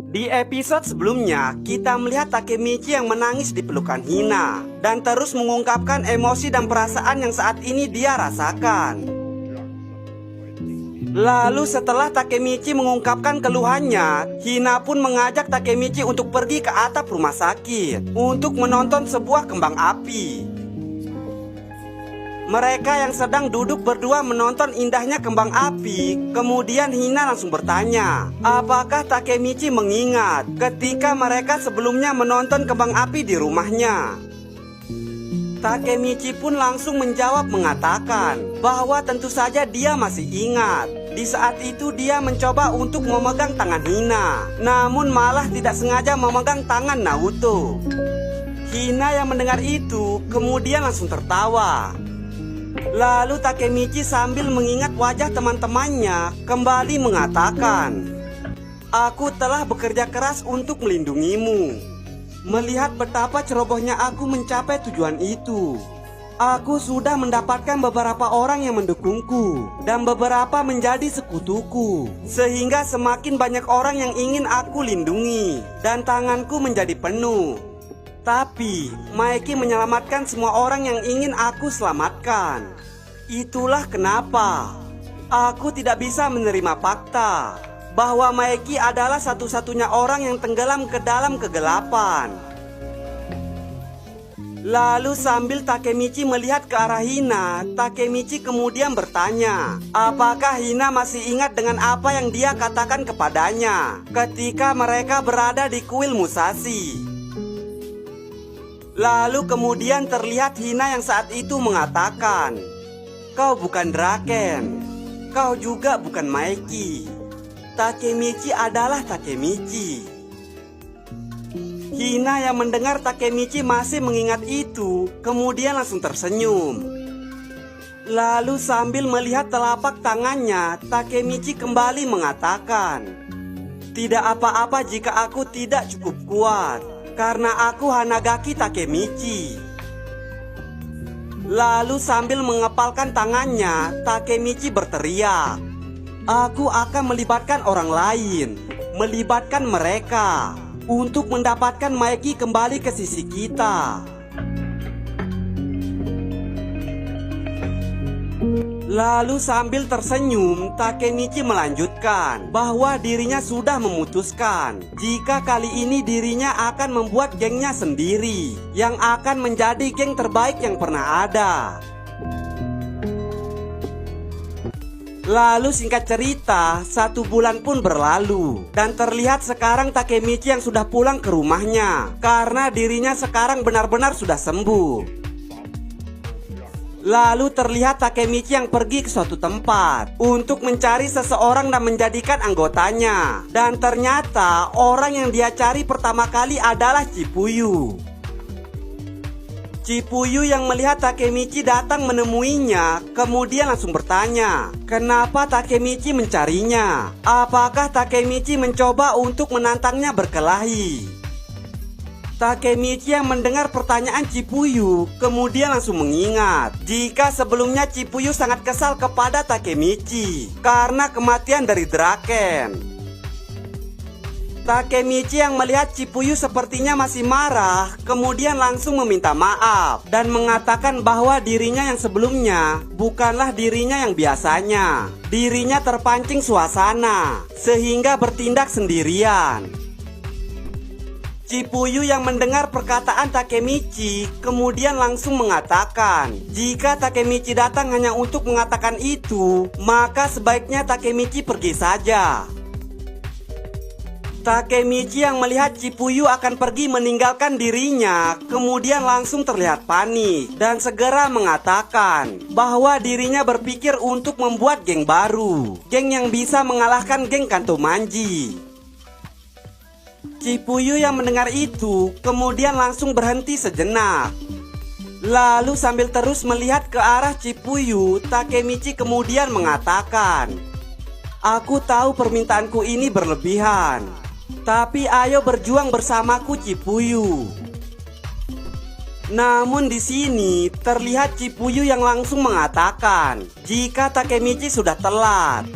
Di episode sebelumnya, kita melihat Takemichi yang menangis di pelukan Hina dan terus mengungkapkan emosi dan perasaan yang saat ini dia rasakan. Lalu setelah Takemichi mengungkapkan keluhannya, Hina pun mengajak Takemichi untuk pergi ke atap rumah sakit untuk menonton sebuah kembang api. Mereka yang sedang duduk berdua menonton indahnya kembang api. Kemudian Hina langsung bertanya, apakah Takemichi mengingat ketika mereka sebelumnya menonton kembang api di rumahnya. Takemichi pun langsung menjawab mengatakan bahwa tentu saja dia masih ingat. Di saat itu dia mencoba untuk memegang tangan Hina, namun malah tidak sengaja memegang tangan Naoto. Hina yang mendengar itu kemudian langsung tertawa. Lalu Takemichi sambil mengingat wajah teman-temannya kembali mengatakan, aku telah bekerja keras untuk melindungimu. Melihat betapa cerobohnya aku mencapai tujuan itu, aku sudah mendapatkan beberapa orang yang mendukungku dan beberapa menjadi sekutuku, sehingga semakin banyak orang yang ingin aku lindungi dan tanganku menjadi penuh. Tapi Maeki menyelamatkan semua orang yang ingin aku selamatkan. Itulah kenapa aku tidak bisa menerima fakta bahwa Maeki adalah satu-satunya orang yang tenggelam ke dalam kegelapan. Lalu sambil Takemichi melihat ke arah Hina, Takemichi kemudian bertanya, apakah Hina masih ingat dengan apa yang dia katakan kepadanya ketika mereka berada di kuil Musashi. Lalu kemudian terlihat Hina yang saat itu mengatakan, kau bukan Draken, kau juga bukan Maeki. Takemichi adalah Takemichi. Hina yang mendengar Takemichi masih mengingat itu, kemudian langsung tersenyum. Lalu sambil melihat telapak tangannya, Takemichi kembali mengatakan, tidak apa-apa jika aku tidak cukup kuat, karena aku Hanagaki Takemichi. Lalu sambil mengepalkan tangannya, Takemichi berteriak, aku akan melibatkan orang lain, melibatkan mereka untuk mendapatkan Maeki kembali ke sisi kita. Lalu sambil tersenyum, Takemichi melanjutkan bahwa dirinya sudah memutuskan jika kali ini dirinya akan membuat gengnya sendiri yang akan menjadi geng terbaik yang pernah ada. Lalu singkat cerita, 1 bulan pun berlalu dan terlihat sekarang Takemichi yang sudah pulang ke rumahnya karena dirinya sekarang benar-benar sudah sembuh. Lalu terlihat Takemichi yang pergi ke suatu tempat untuk mencari seseorang dan menjadikan anggotanya. Dan ternyata orang yang dia cari pertama kali adalah Chipuyu. Chipuyu yang melihat Takemichi datang menemuinya kemudian langsung bertanya, kenapa Takemichi mencarinya? Apakah Takemichi mencoba untuk menantangnya berkelahi? Takemichi yang mendengar pertanyaan Chipuyu kemudian langsung mengingat jika sebelumnya Chipuyu sangat kesal kepada Takemichi karena kematian dari Draken. Takemichi yang melihat Chipuyu sepertinya masih marah kemudian langsung meminta maaf dan mengatakan bahwa dirinya yang sebelumnya bukanlah dirinya yang biasanya. Dirinya terpancing suasana sehingga bertindak sendirian. Chipuyu yang mendengar perkataan Takemichi kemudian langsung mengatakan jika Takemichi datang hanya untuk mengatakan itu, maka sebaiknya Takemichi pergi saja. Takemichi yang melihat Chipuyu akan pergi meninggalkan dirinya kemudian langsung terlihat panik dan segera mengatakan bahwa dirinya berpikir untuk membuat geng baru, geng yang bisa mengalahkan geng Kanto Manji. Chipuyu yang mendengar itu kemudian langsung berhenti sejenak. Lalu sambil terus melihat ke arah Chipuyu, Takemichi kemudian mengatakan, aku tahu permintaanku ini berlebihan, tapi ayo berjuang bersamaku Chipuyu. Namun di sini terlihat Chipuyu yang langsung mengatakan jika Takemichi sudah telat.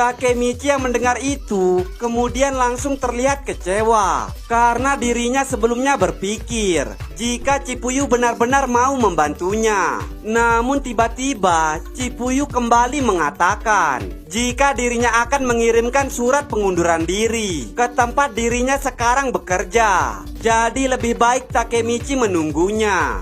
Takemichi yang mendengar itu kemudian langsung terlihat kecewa karena dirinya sebelumnya berpikir jika Cipuyu benar-benar mau membantunya. Namun tiba-tiba Cipuyu kembali mengatakan jika dirinya akan mengirimkan surat pengunduran diri ke tempat dirinya sekarang bekerja. Jadi lebih baik Takemichi menunggunya.